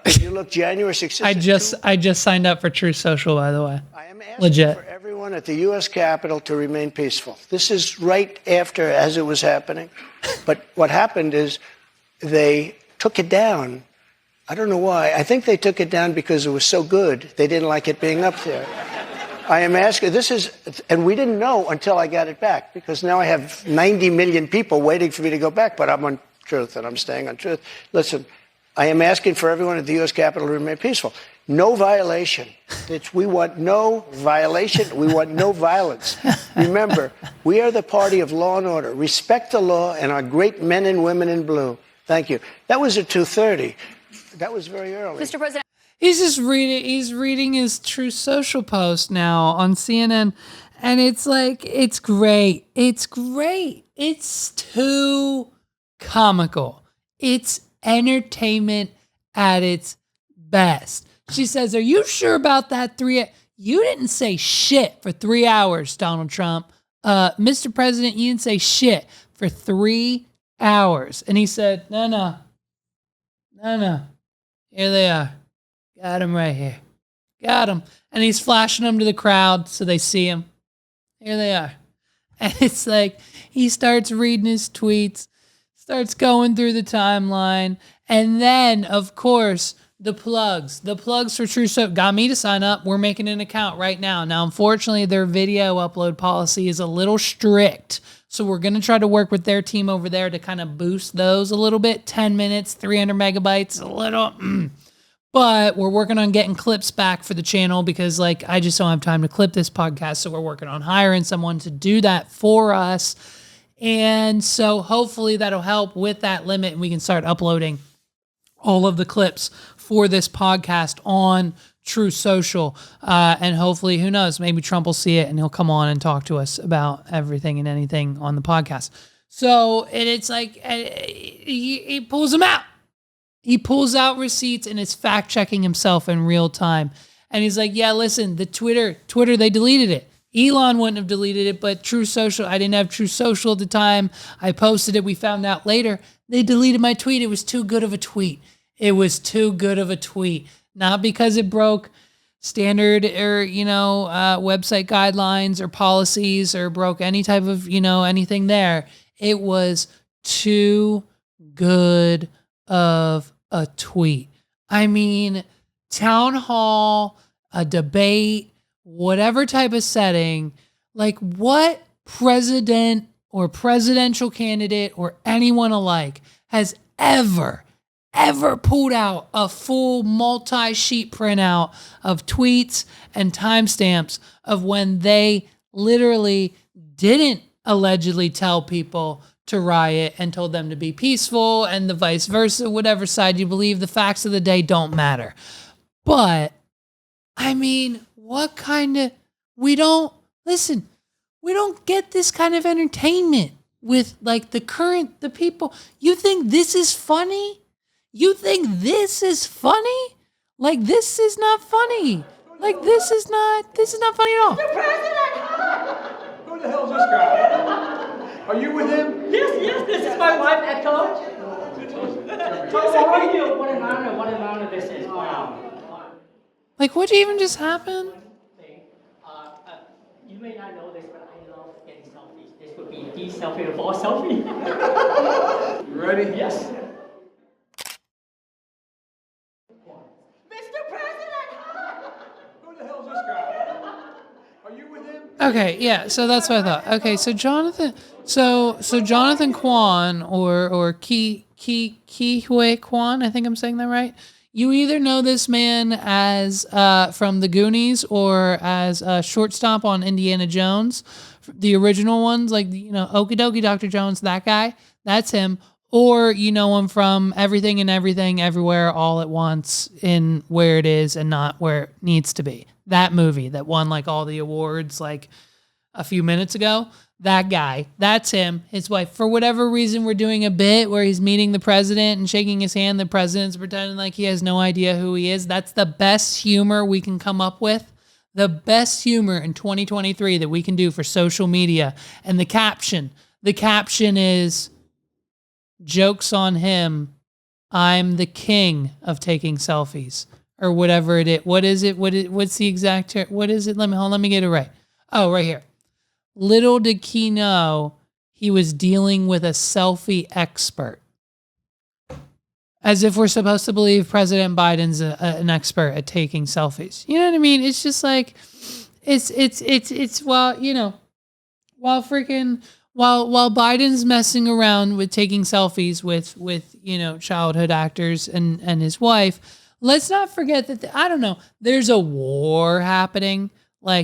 If you look January 6th. I just signed up for Truth Social, by the way. I am asking for everyone at the U.S. Capitol to remain peaceful. This is right after, as it was happening. But what happened is they took it down. I don't know why. I think they took it down because it was so good. They didn't like it being up there. I am asking, and we didn't know until I got it back, because now I have 90 million people waiting for me to go back, but I'm on Truth, and I'm staying on Truth. Listen, I am asking for everyone at the U.S. Capitol to remain peaceful. No violation. We want no violation. We want no violence. Remember, we are the party of law and order. Respect the law and our great men and women in blue. Thank you. That was at 2:30. That was very early. Mr. President. He's reading his Truth Social post now on CNN. And it's like, it's great. It's great. It's too comical. It's entertainment at its best. She says, are you sure about that You didn't say shit for 3 hours, Donald Trump. Mr. President, you didn't say shit for 3 hours. And he said, no. Here they are. Got him right here. Got him. And he's flashing them to the crowd so they see him. Here they are. And it's like, he starts reading his tweets, starts going through the timeline. And then, of course, the plugs for True Soap got me to sign up. We're making an account right now. Now, unfortunately, their video upload policy is a little strict. So we're going to try to work with their team over there to kind of boost those a little bit. 10 minutes, 300 megabytes, a little. But we're working on getting clips back for the channel because like I just don't have time to clip this podcast. So we're working on hiring someone to do that for us. And so hopefully that'll help with that limit and we can start uploading all of the clips for this podcast on True Social. And hopefully, who knows, maybe Trump will see it and he'll come on and talk to us about everything and anything on the podcast. So it's like he pulls them out. He pulls out receipts and is fact checking himself in real time. And he's like, yeah, listen, the Twitter, they deleted it. Elon wouldn't have deleted it, but True Social, I didn't have True Social at the time. I posted it. We found out later they deleted my tweet. It was too good of a tweet. It was too good of a tweet. Not because it broke standard or, website guidelines or policies or broke any type of, anything there. It was too good of a tweet. I mean, town hall, a debate, whatever type of setting, like what president or presidential candidate or anyone alike has ever pulled out a full multi-sheet printout of tweets and timestamps of when they literally didn't allegedly tell people to riot and told them to be peaceful and the vice versa, whatever side you believe, the facts of the day don't matter. But, I mean, we don't get this kind of entertainment with like the people. You think this is funny? You think this is funny? Like, this is not funny. Like, this is not funny at all. Mr. President! Who the hell is this guy? Are you with him? Yes, this is my wife, Echo. How are you? What an honor this is. Wow. Like, what even just happened? You may not know this, but I love getting selfies. This would be the selfie of all selfie. You ready? Yes. Mr. President! Who the hell is this guy? Are you with him? Okay, yeah, so that's what I thought. Okay, so Jonathan Kwan or Ki Hui Kwan, I think I'm saying that right. You either know this man as from the Goonies or as a shortstop on Indiana Jones, the original ones, like Okie Dokie Dr. Jones, that guy, that's him. Or you know him from Everything and Everything Everywhere All at Once in Where It Is and Not Where It Needs to Be. That movie that won like all the awards like a few minutes ago. That guy, that's him. His wife, for whatever reason, we're doing a bit where he's meeting the president and shaking his hand. The president's pretending like he has no idea who he is. That's the best humor we can come up with. The best humor in 2023 that we can do for social media. And the caption is, jokes on him, I'm the king of taking selfies. Or whatever it is. What is it? What's the exact term? What is it? Let me get it right. Oh, right here. Little did he know he was dealing with a selfie expert. As if we're supposed to believe President Biden's an expert at taking selfies. You know what I mean? It's just like, while Biden's messing around with taking selfies with childhood actors and his wife, let's not forget that, there's a war happening. And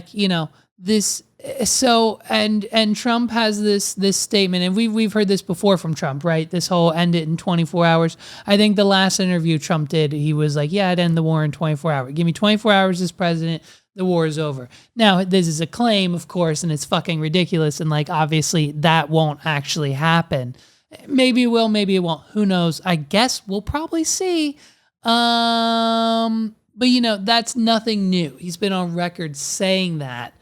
Trump has this statement, and we've heard this before from Trump, right? This whole end it in 24 hours. I think the last interview Trump did, he was like, yeah, I'd end the war in 24 hours. Give me 24 hours as president. the war is over. Now, this is a claim, of course, and it's fucking ridiculous. And like, obviously that won't actually happen. Maybe it will, maybe it won't. Who knows? I guess we'll probably see. But you know, that's nothing new. He's been on record saying that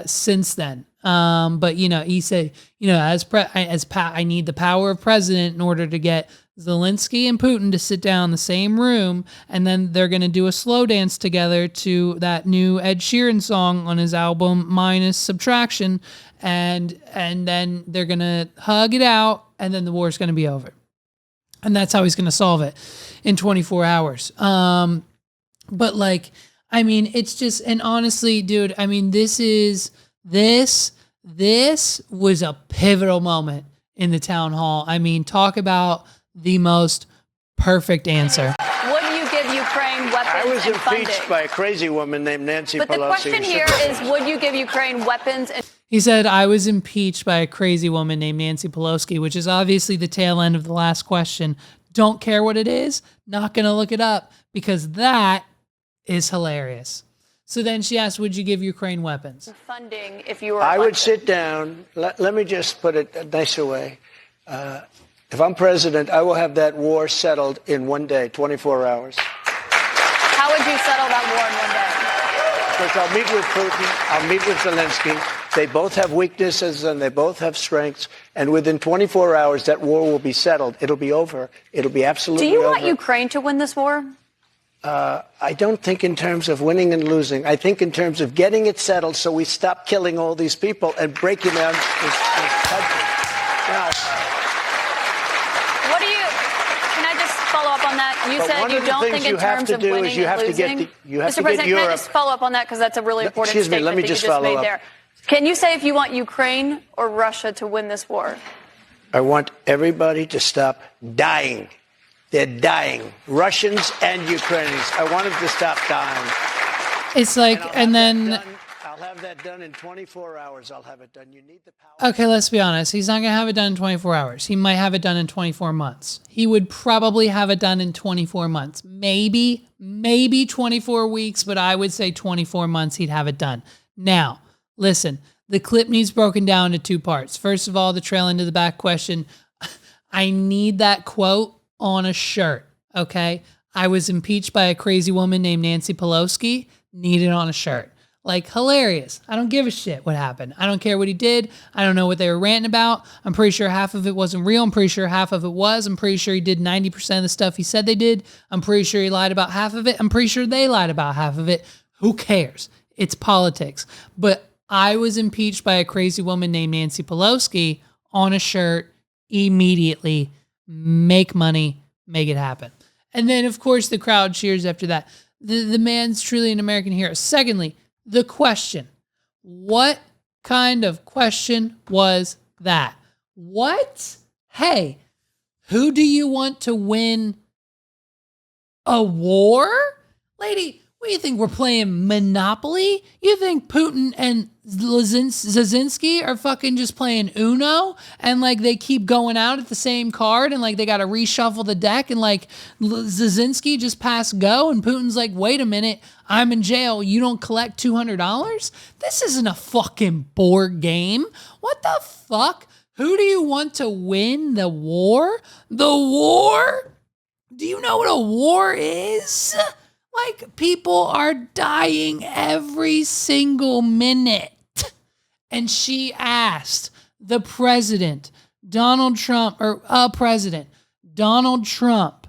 since then. But you know, he said, you know, I need the power of president in order to get Zelensky and Putin to sit down in the same room, and then they're gonna do a slow dance together to that new Ed Sheeran song on his album Minus Subtraction, and then they're gonna hug it out, and then the war's gonna be over. And that's how he's gonna solve it in 24 hours. But like, I mean, it's just, and honestly, dude, I mean, this was a pivotal moment in the town hall. I mean, talk about the most perfect answer. Would you give Ukraine weapons I was and impeached funding? by a crazy woman named Nancy But Pelosi. the question here is, would you give Ukraine weapons and He said, I was impeached by a crazy woman named Nancy Pelosi, which is obviously the tail end of the last question. Don't care what it is. Not going to look it up because that is hilarious. So then she asked, would you give Ukraine weapons? funding if you were I would elected? sit down. Let me just put it a nicer way. If I'm president, I will have that war settled in one day, 24 hours. How would you settle that war in one day? Because I'll meet with Putin, I'll meet with Zelensky. They both have weaknesses and they both have strengths. And within 24 hours, that war will be settled. It'll be over. It'll be absolutely Do you over. want Ukraine to win this war? I don't think in terms of winning and losing. I think in terms of getting it settled so we stop killing all these people and breaking down this country. Now, What do you? Can I just follow up on that? You But said one you of the don't things think you in have terms to of do is winning you and have to get losing. you have Mr. to get President, can I Europe. just follow up on that because that's a really important Excuse me, statement let me that you just just follow made up. there. Can you say if you want Ukraine or Russia to win this war? I want everybody to stop dying. They're dying. Russians and Ukrainians. I want them to stop dying. It's like, and then, I'll have that done in 24 hours. I'll have it done. You need the power. okay, let's be honest. He's not going to have it done in 24 hours. He might have it done in 24 months. He would probably have it done in 24 months. Maybe 24 weeks, but I would say 24 months he'd have it done. Now, listen, the clip needs broken down into two parts. First of all, the trail end of the back question. I need that quote on a shirt, okay? I was impeached by a crazy woman named Nancy Pelosi. Need it on a shirt. Like, hilarious. I don't give a shit what happened. I don't care what he did. I don't know what they were ranting about. I'm pretty sure half of it wasn't real. I'm pretty sure half of it was. I'm pretty sure he did 90% of the stuff he said they did. I'm pretty sure he lied about half of it. I'm pretty sure they lied about half of it. Who cares? It's politics. But I was impeached by a crazy woman named Nancy Pelosi on a shirt immediately. Make money, make it happen. And then, of course, the crowd cheers after that. The man's truly an American hero. Secondly, the question. What kind of question was that? What? Hey, who do you want to win a war? Lady, what do you think? We're playing Monopoly? You think Putin and Zelensky are fucking just playing Uno and like they keep going out at the same card and like they got to reshuffle the deck and like Zelensky just passed go and Putin's like, wait a minute, I'm in jail. You don't collect $200? This isn't a fucking board game. What the fuck? Who do you want to win the war? The war? Do you know what a war is? Like, people are dying every single minute. And she asked the president, Donald Trump, or a president, Donald Trump.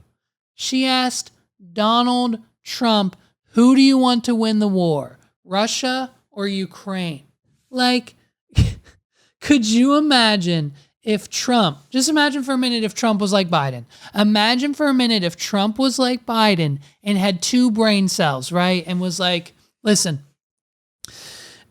She asked Donald Trump, who do you want to win the war? Russia or Ukraine? Like, could you imagine if Trump, just imagine for a minute if Trump was like Biden. Imagine for a minute if Trump was like Biden and had two brain cells, right? And was like, listen.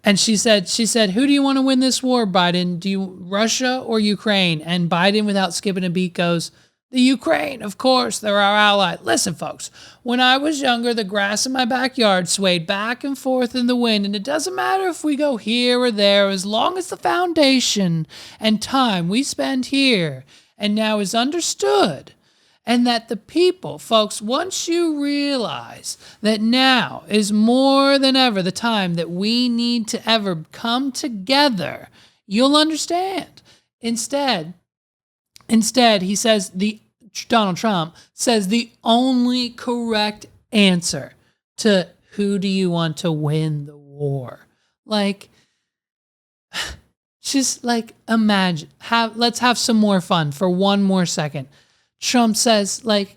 And she said, who do you want to win this war, Biden? Do you Russia or Ukraine? And Biden, without skipping a beat, goes, the Ukraine, of course, they're our ally. Listen, folks, when I was younger, the grass in my backyard swayed back and forth in the wind, and it doesn't matter if we go here or there, as long as the foundation and time we spend here and now is understood And that the people, folks, once you realize that now is more than ever the time that we need to ever come together, you'll understand. Instead, he says Donald Trump says the only correct answer to who do you want to win the war? Like, just like imagine, let's have some more fun for one more second. Trump says, like,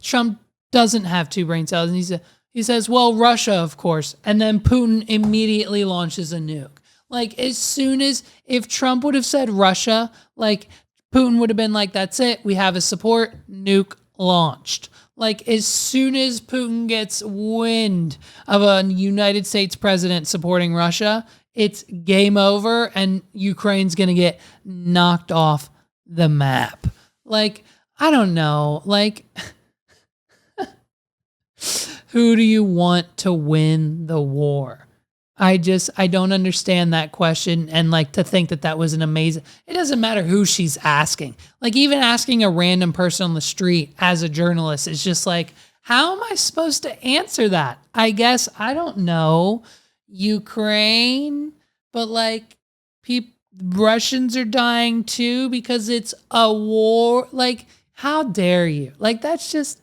Trump doesn't have two brain cells. And he says, well, Russia, of course. And then Putin immediately launches a nuke. Like, as soon as, if Trump would have said Russia, like, Putin would have been like, that's it. We have his support. Nuke launched. Like, as soon as Putin gets wind of a United States president supporting Russia, it's game over and Ukraine's going to get knocked off the map. Like, I don't know, like, who do you want to win the war? I don't understand that question. And like, to think that was an amazing, it doesn't matter who she's asking. Like, even asking a random person on the street as a journalist is just like, how am I supposed to answer that? I guess, I don't know, Ukraine, but like, Russians are dying too because it's a war. Like, how dare you? Like, that's just,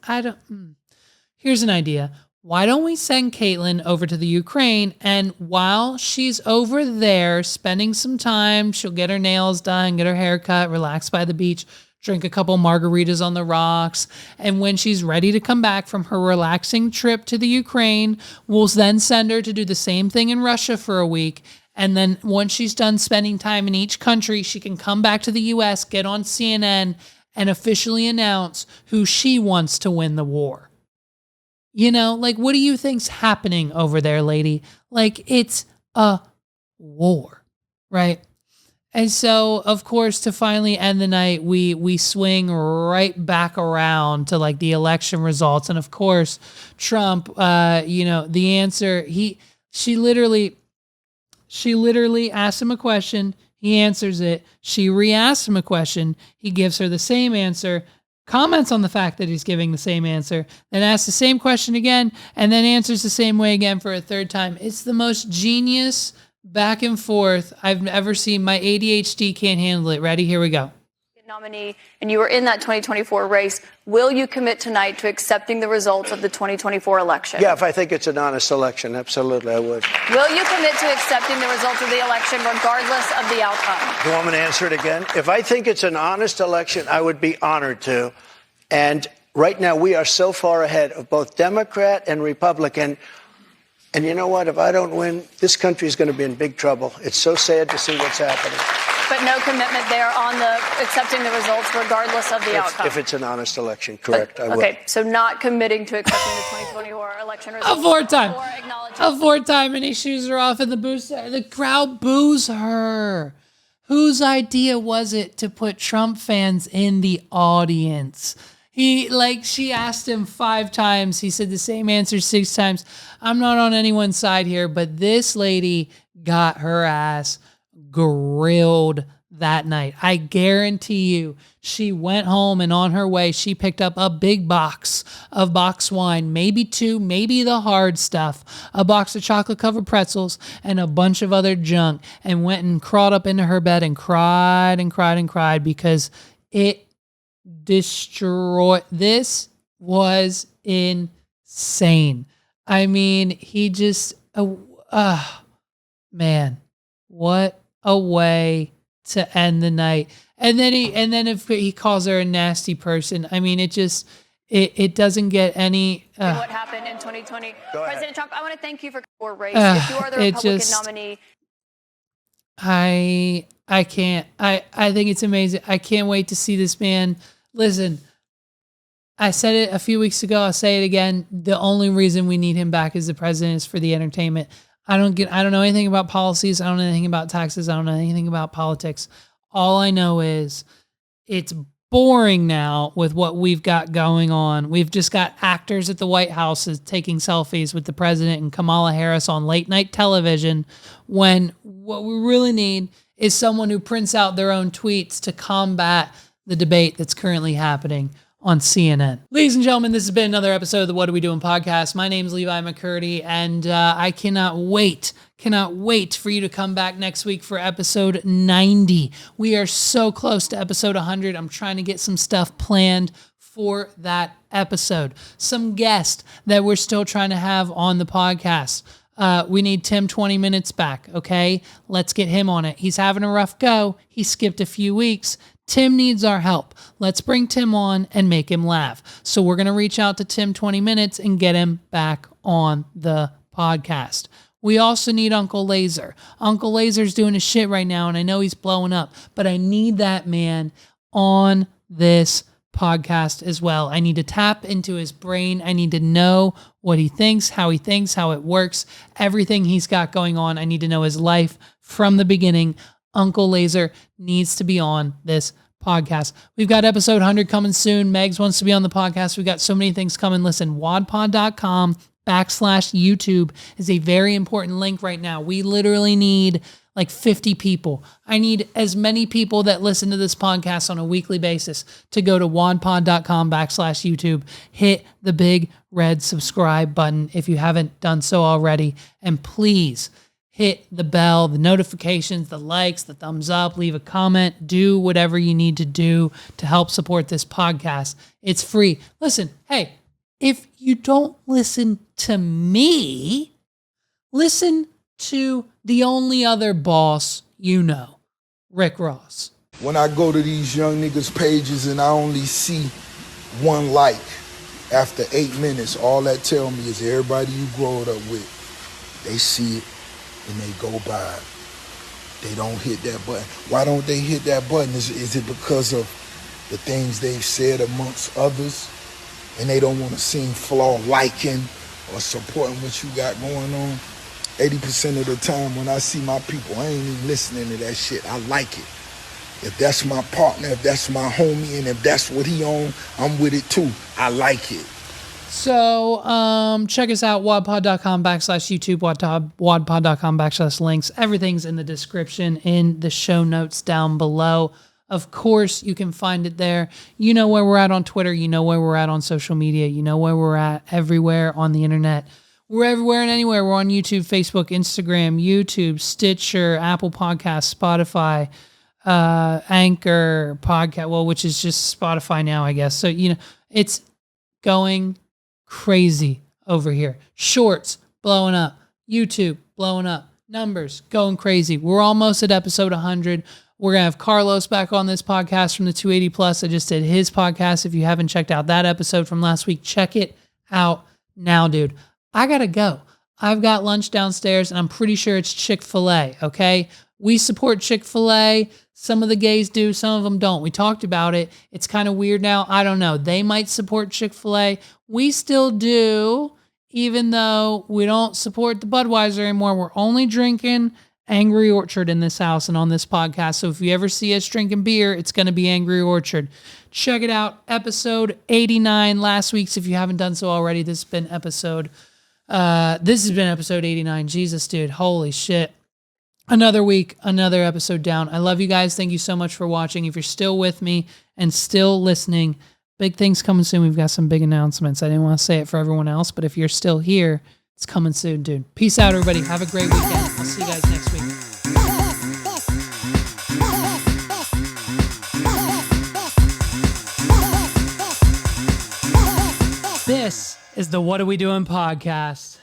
Here's an idea. Why don't we send Caitlin over to the Ukraine, and while she's over there spending some time, she'll get her nails done, get her hair cut, relax by the beach, drink a couple margaritas on the rocks, and when she's ready to come back from her relaxing trip to the Ukraine, we'll then send her to do the same thing in Russia for a week. And then once she's done spending time in each country, she can come back to the US, get on CNN, and officially announce who she wants to win the war. You know, like, what do you think's happening over there, lady? Like, it's a war, right? And so, of course, to finally end the night, we swing right back around to like the election results. And of course, Trump, the answer, she literally asks him a question. He answers it. She re-asks him a question. He gives her the same answer, comments on the fact that he's giving the same answer, then asks the same question again, and then answers the same way again for a third time. It's the most genius back and forth I've ever seen. My ADHD can't handle it. Ready? Here we go. Nominee, and you were in that 2024 race. Will you commit tonight to accepting the results of the 2024 election? Yeah, if I think it's an honest election, absolutely, I would. Will you commit to accepting the results of the election regardless of the outcome? You want me to answer it again? If I think it's an honest election, I would be honored to. And right now, we are so far ahead of both Democrat and Republican. And you know what? If I don't win, this country is going to be in big trouble. It's so sad to see what's happening. But no commitment there on the accepting the results regardless of the outcome. If it's an honest election, correct, I will. Okay, so not committing to accepting the 2024 election results. A fourth time, and he shoos her off in the booth. The crowd boos her. Whose idea was it to put Trump fans in the audience? She asked him 5 times. He said the same answer 6 times. I'm not on anyone's side here, but this lady got her ass grilled that night. I guarantee you, she went home and on her way, she picked up a big box of box wine, maybe 2, maybe the hard stuff, a box of chocolate-covered pretzels, and a bunch of other junk, and went and crawled up into her bed and cried and cried and cried because it destroyed. This was insane. I mean, he just, man, what a way to end the night. And then if he calls her a nasty person, I mean, it doesn't get any. What happened in 2020? President Trump, I want to thank you for your race. If you are the Republican nominee. I can't. I think it's amazing. I can't wait to see this man. Listen, I said it a few weeks ago. I'll say it again. The only reason we need him back as the president is for the entertainment. I don't know anything about policies. I don't know anything about taxes. I don't know anything about politics. All I know is it's boring now with what we've got going on. We've just got actors at the White House taking selfies with the president and Kamala Harris on late night television, when what we really need is someone who prints out their own tweets to combat the debate that's currently happening on CNN. Ladies and gentlemen, this has been another episode of the What Are We Doing podcast. My name is Levi McCurdy, and I cannot wait for you to come back next week for episode 90. We are so close to episode 100. I'm trying to get some stuff planned for that episode. Some guests that we're still trying to have on the podcast. We need Tim 20 minutes back, okay? Let's get him on it. He's having a rough go. He skipped a few weeks. Tim needs our help. Let's bring Tim on and make him laugh. So we're going to reach out to Tim 20 minutes and get him back on the podcast. We also need Uncle Laser. Uncle Laser's doing his shit right now, and I know he's blowing up, but I need that man on this podcast as well. I need to tap into his brain. I need to know what he thinks, how it works, everything he's got going on. I need to know his life from the beginning. Uncle Laser needs to be on this podcast. We've got episode 100 coming soon. Megs wants to be on the podcast. We've got so many things coming. Listen, wadpod.com/YouTube is a very important link right now. We literally need like 50 people. I need as many people that listen to this podcast on a weekly basis to go to wadpod.com/YouTube. Hit the big red subscribe button if you haven't done so already. And please hit the bell, the notifications, the likes, the thumbs up, leave a comment, do whatever you need to do to help support this podcast. It's free. Listen, hey, if you don't listen to me, listen to the only other boss you know, Rick Ross. When I go to these young niggas' pages and I only see one like after 8 minutes, all that tell me is everybody you grow it up with, they see it and they go by it. They don't hit that button. Why don't they hit that button? Is it because of the things they've said amongst others and they don't want to seem flawed liking or supporting what you got going on? 80% of the time when I see my people, I ain't even listening to that shit. I like it. If that's my partner, if that's my homie, and if that's what he on, I'm with it too. I like it. So check us out, wadpod.com/YouTube, wadpod.com/links. Everything's in the description, in the show notes down below. Of course, you can find it there. You know where we're at on Twitter. You know where we're at on social media. You know where we're at everywhere on the internet. We're everywhere and anywhere. We're on YouTube, Facebook, Instagram, YouTube, Stitcher, Apple Podcasts, Spotify, Anchor, Podcast, well, which is just Spotify now, I guess. So, you know, it's going crazy over here. Shorts blowing up, YouTube blowing up, numbers going crazy. We're almost at episode 100. We're going to have Carlos back on this podcast from the 280 Plus. I just did his podcast. If you haven't checked out that episode from last week, check it out now, dude. I got to go. I've got lunch downstairs, and I'm pretty sure it's Chick-fil-A, okay? We support Chick-fil-A. Some of the gays do, some of them don't. We talked about it. It's kind of weird now. I don't know. They might support Chick-fil-A. We still do, even though we don't support the Budweiser anymore. We're only drinking Angry Orchard in this house and on this podcast. So if you ever see us drinking beer, it's going to be Angry Orchard. Check it out. Episode 89 last week's. If you haven't done so already, this has been episode 89. Jesus, dude. Holy shit. Another week, another episode down. I love you guys. Thank you so much for watching. If you're still with me and still listening, big things coming soon. We've got some big announcements. I didn't want to say it for everyone else, but if you're still here, it's coming soon, dude. Peace out, everybody. Have a great weekend. I'll see you guys next week. This is the What Are We Doing podcast.